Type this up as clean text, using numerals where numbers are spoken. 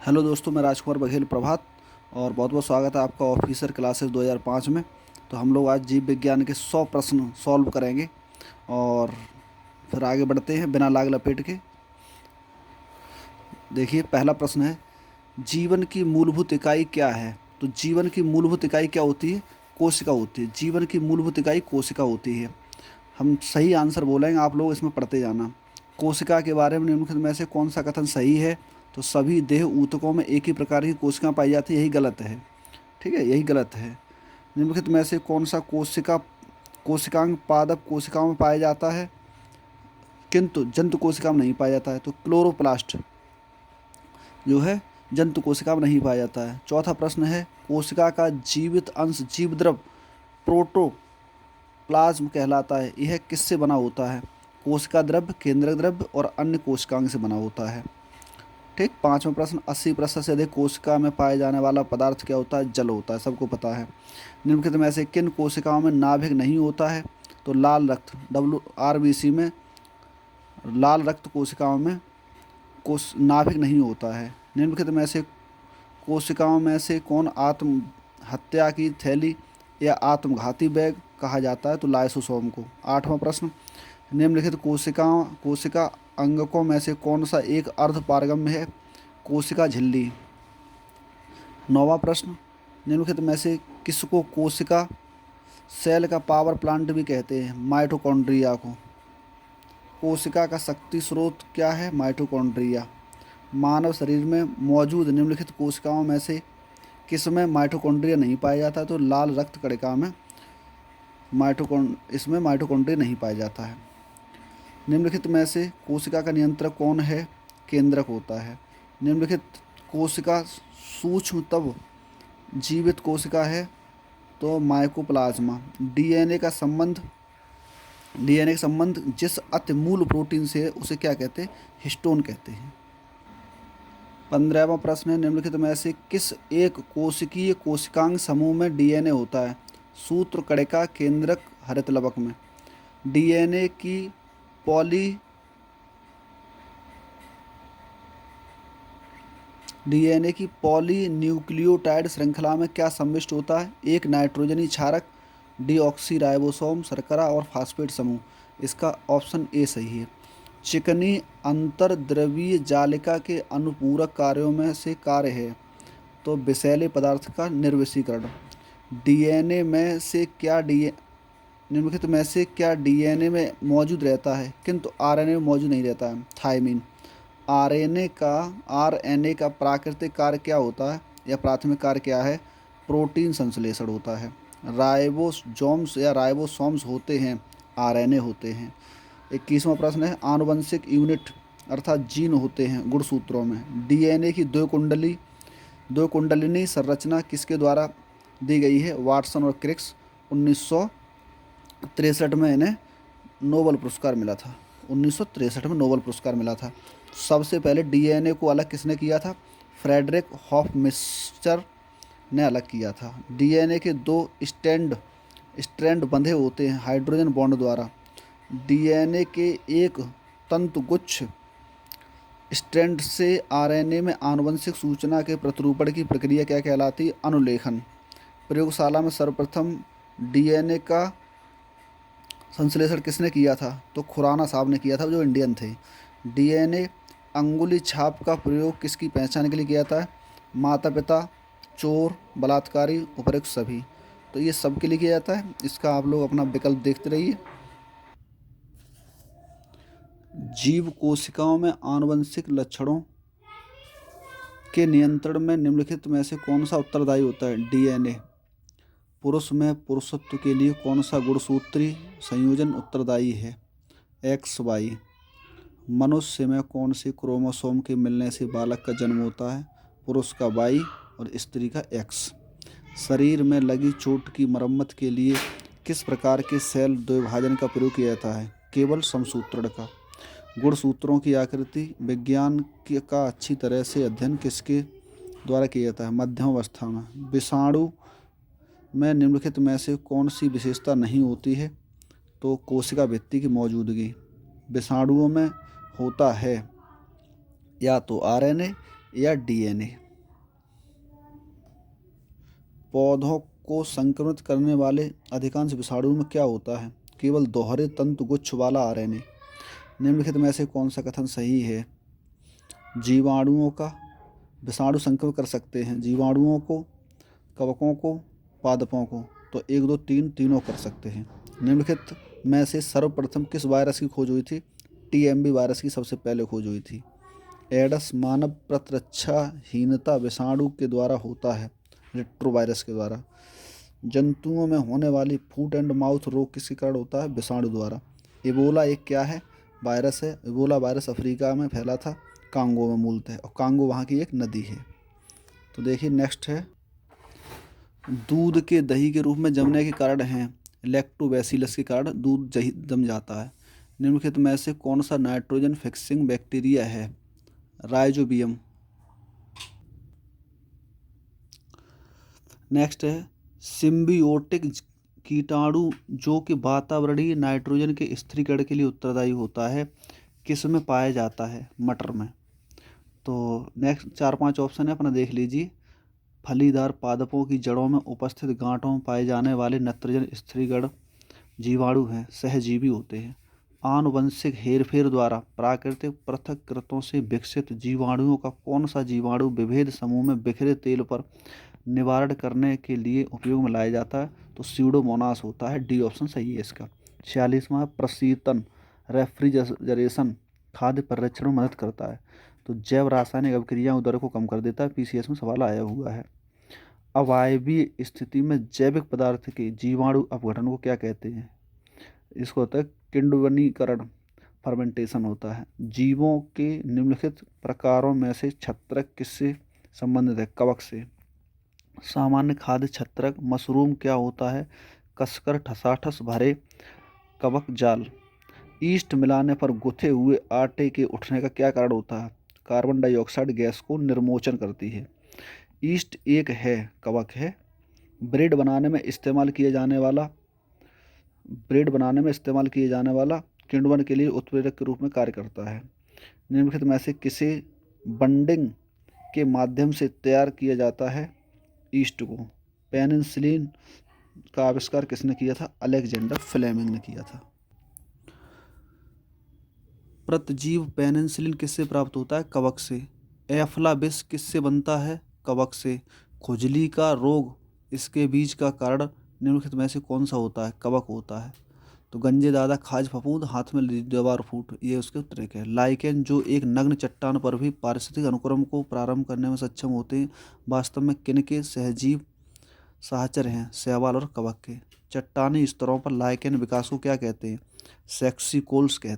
Hello दोस्तों, मैं राजकुमार बघेल प्रभात और बहुत बहुत स्वागत है आपका ऑफिसर क्लासेस 2005 में। तो हम लोग आज जीव विज्ञान के 100 प्रश्न सॉल्व करेंगे और फिर आगे बढ़ते हैं बिना लाग लपेट के। देखिए, पहला प्रश्न है, जीवन की मूलभूत इकाई क्या है? तो जीवन की मूलभूत इकाई क्या होती है? कोशिका होती है। जीवन की मूलभूत इकाई कोशिका होती है। हम सही आंसर बोलेंगे, आप लोग इसमें पढ़ते जाना। कोशिका के बारे में निम्नलिखित में से कौन सा कथन सही है? तो सभी देह ऊतकों में एक ही प्रकार की कोशिकाएं पाई जाती है, यही गलत है। ठीक है, यही गलत है। निम्नलिखित में से कौन सा कोशिकांग पादप कोशिकाओं में पाया जाता है किंतु जंतु कोशिका में नहीं पाया जाता है? तो क्लोरोप्लास्ट जो है जंतु कोशिका में नहीं पाया जाता है। चौथा प्रश्न है, कोशिका का जीवित अंश जीवद्रव प्रोटोप्लाज्म कहलाता है। यह किससे बना होता है? कोशिका द्रव्य, केंद्रक द्रव्य और अन्य कोशिकांग से बना होता है। ठीक। पांचवा प्रश्न, 80% से अधिक कोशिका में पाए जाने वाला पदार्थ क्या होता है? जल होता है, सबको पता है। निम्नलिखित में से किन कोशिकाओं में नाभिक नहीं होता है? तो लाल रक्त WRBC में लाल रक्त कोशिकाओं में नाभिक नहीं होता है। निम्नलिखित में से कोशिकाओं में से कौन आत्महत्या की थैली या आत्मघाती बैग कहा जाता है? तो लाइसोसोम को। आठवां प्रश्न, निम्नलिखित कोशिका अंगकों में से कौन सा एक अर्ध पारगम्य है? कोशिका झिल्ली। नौवां प्रश्न, निम्नलिखित में से किसको कोशिका सेल का पावर प्लांट भी कहते हैं? माइटोकॉन्ड्रिया को। कोशिका का शक्ति स्रोत क्या है? माइटोकॉन्ड्रिया। मानव शरीर में मौजूद निम्नलिखित कोशिकाओं में से किसमें माइटोकॉन्ड्रिया नहीं पाया जाता? तो लाल रक्त कणिका में इसमें माइटोकॉन्ड्रिया नहीं पाया जाता है। निम्नलिखित में से कोशिका का नियंत्रक कौन है? केंद्रक होता है। निम्नलिखित कोशिका सूक्ष्मतम जीवित कोशिका है? तो माइकोप्लाज्मा। डीएनए का संबंध जिस अति मूल प्रोटीन से है उसे क्या कहते हैं? हिस्टोन कहते हैं। 15वां प्रश्न है, निम्नलिखित में से किस एक कोशिकीय कोशिकांग समूह में डीएनए होता है? सूत्रकणिका, केंद्रक, हरित लवक में। डीएनए की पॉलीन्यूक्लियोटाइड श्रृंखला में क्या सम्मिलित होता है? एक नाइट्रोजनी क्षारक, डीऑक्सीराइबोसोम, शर्करा और फास्फेट समूह। इसका ऑप्शन ए सही है। चिकनी अंतर्द्रवीय जालिका के अनुपूरक कार्यों में से कार्य है? तो विषैले पदार्थ का निर्विषीकरण। डीएनए में से क्या निम्नलिखित में से क्या डीएनए में मौजूद रहता है किंतु आरएनए में मौजूद नहीं रहता है? थायमीन। आरएनए का प्राकृतिक कार्य क्या होता है या प्राथमिक कार्य क्या है? प्रोटीन संश्लेषण होता है। राइबोसोम्स होते हैं, आरएनए होते हैं। 21वां प्रश्न है, आनुवंशिक यूनिट अर्थात जीन होते हैं गुणसूत्रों में। डीएनए की दो कुंडलिनी संरचना किसके द्वारा दी गई है? वाटसन और क्रिक्स। 1963 में इन्हें नोबेल पुरस्कार मिला था। 1963 में नोबेल पुरस्कार मिला था। सबसे पहले डीएनए को अलग किसने किया था? फ्रेडरिक हॉफमिस्टर ने अलग किया था। डीएनए के दो स्ट्रैंड बंधे होते हैं हाइड्रोजन बॉन्ड द्वारा। डीएनए के एक तंतुगुच्छ स्ट्रैंड से आरएनए में आनुवंशिक सूचना के प्रतिरूपण की प्रक्रिया क्या कहलाती है? अनुलेखन। प्रयोगशाला में सर्वप्रथम डीएनए का संश्लेषण किसने किया था? तो खुराना साहब ने किया था, जो इंडियन थे। डीएनए अंगुली छाप का प्रयोग किसकी पहचान के लिए किया था? माता पिता, चोर, बलात्कारी, उपरोक्त सभी। तो ये सब के लिए किया जाता है। इसका आप लोग अपना विकल्प देखते रहिए। जीव कोशिकाओं में आनुवंशिक लक्षणों के नियंत्रण में निम्नलिखित में से कौन सा उत्तरदायी होता है? डीएनए। पुरुष में पुरुषत्व के लिए कौन सा गुणसूत्री संयोजन उत्तरदायी है? XY। मनुष्य में कौन सी क्रोमोसोम के मिलने से बालक का जन्म होता है? पुरुष का Y और स्त्री का X। शरीर में लगी चोट की मरम्मत के लिए किस प्रकार के सेल द्विभाजन का प्रयोग किया जाता है? केवल समसूत्रण का। गुणसूत्रों की आकृति विज्ञान का अच्छी तरह से अध्ययन किसके द्वारा किया जाता है? मध्यम अवस्था में। विषाणु में निम्नलिखित में से कौन सी विशेषता नहीं होती है? तो कोशिका भित्ति की मौजूदगी। विषाणुओं में होता है या तो आरएनए या डीएनए। पौधों को संक्रमित करने वाले अधिकांश विषाणुओं में क्या होता है? केवल दोहरे तंतु गुच्छ वाला आरएनए। निम्नलिखित में से कौन सा कथन सही है? जीवाणुओं का विषाणु संक्रमित कर सकते हैं, जीवाणुओं को, कवकों को, पादपों को। तो 1 2 3 तीनों कर सकते हैं। निम्नलिखित में से सर्वप्रथम किस वायरस की खोज हुई थी? टीएमबी वायरस की सबसे पहले खोज हुई थी। एडस मानव प्रतिरक्षाहीनता विषाणु के द्वारा होता है, रेट्रोवायरस के द्वारा। जंतुओं में होने वाली फुट एंड माउथ रोग किसके कारण होता है? विषाणु द्वारा। इबोला एक क्या है? वायरस है। इबोला वायरस अफ्रीका में फैला था, कांगो में मूलतः, और कांगो वहाँ की एक नदी है। तो देखिए नेक्स्ट है, दूध के दही के रूप में जमने के कारण हैं, लैक्टोबैसिलस के कारण दूध जम जाता है। निम्नलिखित में से कौन सा नाइट्रोजन फिक्सिंग बैक्टीरिया है? राइजोबियम। नेक्स्ट है, सिम्बियोटिक कीटाणु जो कि वातावरणीय नाइट्रोजन के स्थिरीकरण के लिए उत्तरदायी होता है, किस में पाया जाता है? मटर में। तो नेक्स्ट 4-5 ऑप्शन है, अपना देख लीजिए। फलीदार पादपों की जड़ों में उपस्थित गांठों में पाए जाने वाले नाइट्रोजन स्थिरीकरण जीवाणु हैं, सहजीवी होते हैं। आनुवंशिक हेरफेर द्वारा प्राकृतिक पृथक्कृतों से विकसित जीवाणुओं का कौन सा जीवाणु विभेद समूह में बिखरे तेल पर निवारण करने के लिए उपयोग में लाया जाता है? तो स्यूडोमोनास होता है। डी ऑप्शन सही है इसका। 46वां, प्रशीतन रेफ्रिजरेशन खाद्य परिरक्षण में मदद करता है। तो जैव रासायनिक अभिक्रियाओं दर को कम कर देता है। पीसीएस में सवाल आया हुआ है। अवायवीय स्थिति में जैविक पदार्थ के जीवाणु अपघटन को क्या कहते हैं? इसको होता है किण्वनीकरण, फर्मेंटेशन होता है। जीवों के निम्नलिखित प्रकारों में से छत्रक किससे संबंधित है? कवक से। सामान्य खाद्य छत्रक मशरूम क्या होता है? कसकर ठसाठस भरे कवक जाल। ईस्ट मिलाने पर गुथे हुए आटे के उठने का क्या कारण होता है? कार्बन डाइऑक्साइड गैस को निर्मोचन करती है। ईस्ट एक है, कवक है। ब्रेड बनाने में इस्तेमाल किए जाने वाला किण्वन के लिए उत्प्रेरक के रूप में कार्य करता है। निम्नलिखित में से किसे बंडिंग के माध्यम से तैयार किया जाता है? ईस्ट को। पेनिसिलिन का आविष्कार किसने किया था? अलेक्जेंडर फ्लेमिंग ने किया था। प्रतिजीव पेनिसिलिन किससे प्राप्त होता है? कवक से। एफला विष किससे बनता है? कवक से। खुजली का रोग इसके बीज का कारण निम्नलिखित में से कौन सा होता है? कवक होता है। तो गंजे दादा खाज फफूंद हाथ में दीवार फूट, ये उसके उत्तरक है। लाइकेन जो एक नग्न चट्टान पर भी पारिस्थितिक अनुक्रम को प्रारंभ करने में सक्षम होते हैं, वास्तव में किन के सहजीव साहचर्य हैं? शैवाल और कवक के। चट्टानी स्तरों पर लाइकेन विकास को क्या कहते हैं? सेक्सिकोल्स कहते हैं।